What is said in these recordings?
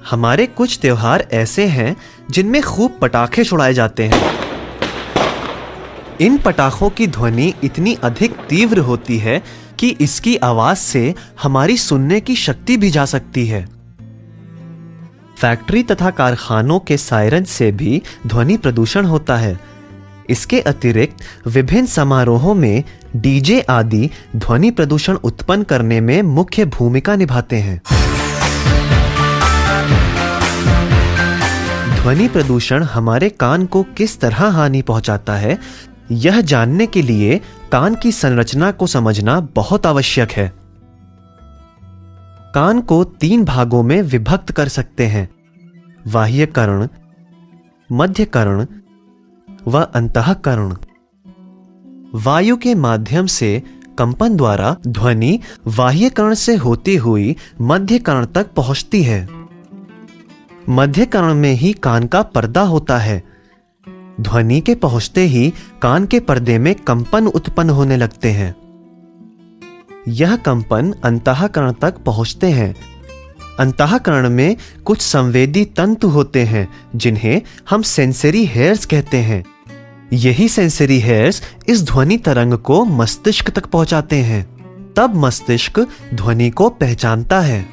हमारे कुछ त्योहार ऐसे हैं जिनमें खूब पटाखे छुड़ाए जाते हैं। इन पटाखों की ध्वनि इतनी अधिक तीव्र होती है कि इसकी आवाज से हमारी सुनने की शक्ति भी जा सकती है। फैक्ट्री तथा कारखानों के सायरन से भी ध्वनि प्रदूषण होता है। इसके अतिरिक्त विभिन्न समारोहों में डीजे आदि ध्वनि प्रदूषण उत्पन्न करने में मुख्य भूमिका निभाते हैं। ध्वनि प्रदूषण हमारे कान को किस तरह हानि पहुंचाता है, यह जानने के लिए कान की संरचना को समझना बहुत आवश्यक है। कान को 3 भागों में विभक्त कर सकते हैं: बाह्य कर्ण, मध्य कर्ण व अंतःकरण। वायु के माध्यम से कंपन द्वारा ध्वनि बाह्य कर्ण से होती हुई मध्य कर्ण तक पहुंचती है। मध्य कर्ण में ही कान का पर्दा होता है। ध्वनि के पहुंचते ही कान के पर्दे में कंपन उत्पन्न होने लगते हैं। यह कंपन अंतःकरण तक पहुंचते हैं। अंतःकरण में कुछ संवेदी तंतु होते हैं जिन्हें हम सेंसरी हेयर्स कहते हैं। यही सेंसरी हेयर्स इस ध्वनि तरंग को मस्तिष्क तक पहुंचाते हैं। तब मस्तिष्क ध्वनि को पहचानता है।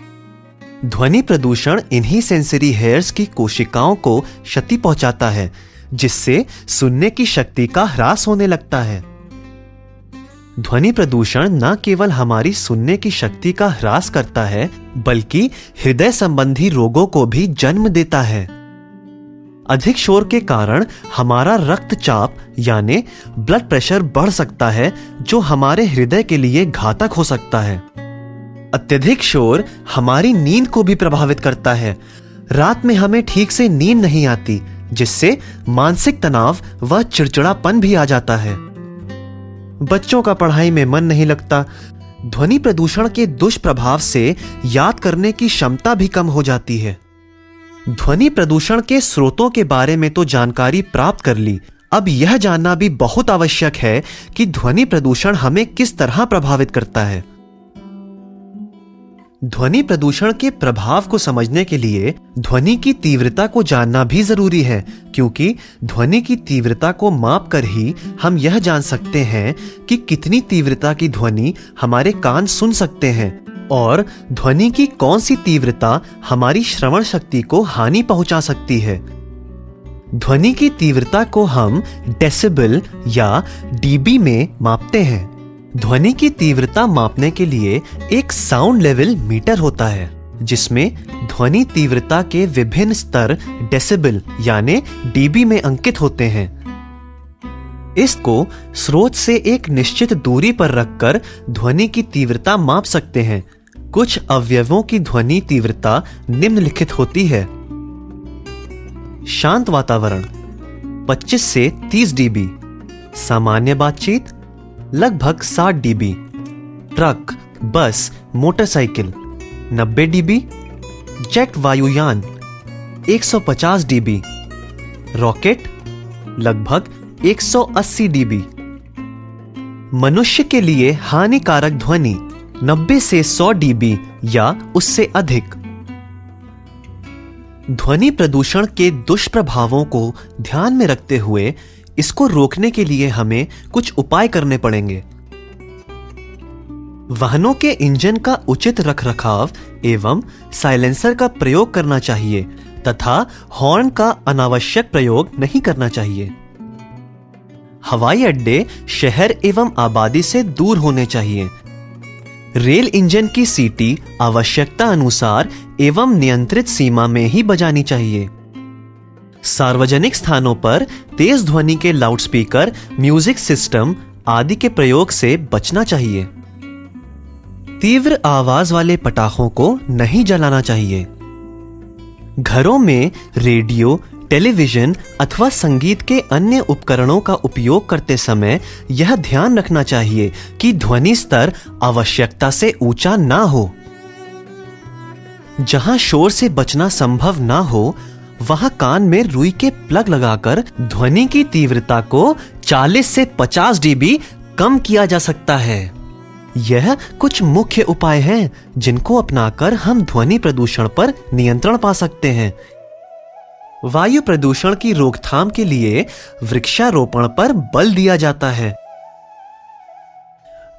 ध्वनि प्रदूषण इन्हीं सेंसरी हेयर्स की कोशिकाओं को क्षति पहुंचाता है, जिससे सुनने की शक्ति का ह्रास होने लगता है। ध्वनि प्रदूषण न केवल हमारी सुनने की शक्ति का ह्रास करता है, बल्कि हृदय संबंधी रोगों को भी जन्म देता है। अधिक शोर के कारण हमारा रक्तचाप यानी ब्लड प्रेशर बढ़ सकता है, जो हमारे हृदय के लिए घातक हो सकता है। अत्यधिक शोर हमारी नींद को भी प्रभावित करता है। रात में हमें ठीक से नींद नहीं आती, जिससे मानसिक तनाव व चिड़चिड़ापन भी आ जाता है। बच्चों का पढ़ाई में मन नहीं लगता। ध्वनि प्रदूषण के दुष्प्रभाव से याद करने की क्षमता भी कम हो जाती है। ध्वनि प्रदूषण के स्रोतों के बारे में तो जानकारी प्राप्त कर ली, अब यह जानना भी बहुत आवश्यक है कि ध्वनि प्रदूषण हमें किस तरह प्रभावित करता है। ध्वनि प्रदूषण के प्रभाव को समझने के लिए ध्वनि की तीव्रता को जानना भी जरूरी है, क्योंकि ध्वनि की तीव्रता को माप कर ही हम यह जान सकते हैं कि कितनी तीव्रता की ध्वनि हमारे कान सुन सकते हैं और ध्वनि की कौन सी तीव्रता हमारी श्रवण शक्ति को हानि पहुंचा सकती है। ध्वनि की तीव्रता को हम डेसिबल या डीबी में मापते हैं। ध्वनि की तीव्रता मापने के लिए एक साउंड लेवल मीटर होता है, जिसमें ध्वनि तीव्रता के विभिन्न स्तर डेसिबल यानी डीबी में अंकित होते हैं। इसको स्रोत से एक निश्चित दूरी पर रखकर ध्वनि की तीव्रता माप सकते हैं। कुछ अवयवों की ध्वनि तीव्रता निम्नलिखित होती है: शांत वातावरण 25 से 30 डीबी, सामान्य बातचीत लगभग 60 डीबी, ट्रक, बस, मोटरसाइकिल 90 डीबी, जेट वायुयान 150 डीबी, रॉकेट लगभग 180 डीबी। मनुष्य के लिए हानिकारक ध्वनि 90 से 100 डीबी या उससे अधिक। ध्वनि प्रदूषण के दुष्प्रभावों को ध्यान में रखते हुए इसको रोकने के लिए हमें कुछ उपाय करने पड़ेंगे। वाहनों के इंजन का उचित रखरखाव एवं साइलेंसर का प्रयोग करना चाहिए तथा हॉर्न का अनावश्यक प्रयोग नहीं करना चाहिए। हवाई अड्डे शहर एवं आबादी से दूर होने चाहिए। रेल इंजन की सीटी आवश्यकता अनुसार एवं नियंत्रित सीमा में ही बजानी चाहिए। सार्वजनिक स्थानों पर तेज ध्वनि के लाउडस्पीकर, म्यूजिक सिस्टम आदि के प्रयोग से बचना चाहिए। तीव्र आवाज वाले पटाखों को नहीं जलाना चाहिए। घरों में रेडियो, टेलीविजन अथवा संगीत के अन्य उपकरणों का उपयोग करते समय यह ध्यान रखना चाहिए कि ध्वनि स्तर आवश्यकता से ऊंचा ना हो। जहां शोर से बचना संभव ना हो, वहां कान में रुई के प्लग लगाकर ध्वनि की तीव्रता को 40 से 50 डीबी कम किया जा सकता है। यह कुछ मुख्य उपाय हैं जिनको अपनाकर हम ध्वनि प्रदूषण पर नियंत्रण पा सकते हैं। वायु प्रदूषण की रोकथाम के लिए वृक्षारोपण पर बल दिया जाता है।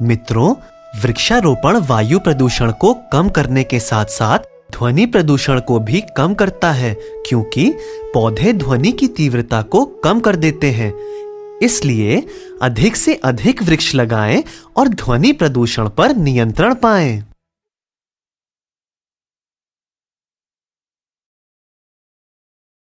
मित्रों, वृक्षारोपण वायु प्रदूषण को कम करने के साथ साथ ध्वनि प्रदूषण को भी कम करता है, क्योंकि पौधे ध्वनि की तीव्रता को कम कर देते हैं। इसलिए अधिक से अधिक वृक्ष लगाएं और ध्वनि प्रदूषण पर नियंत्रण पाएं।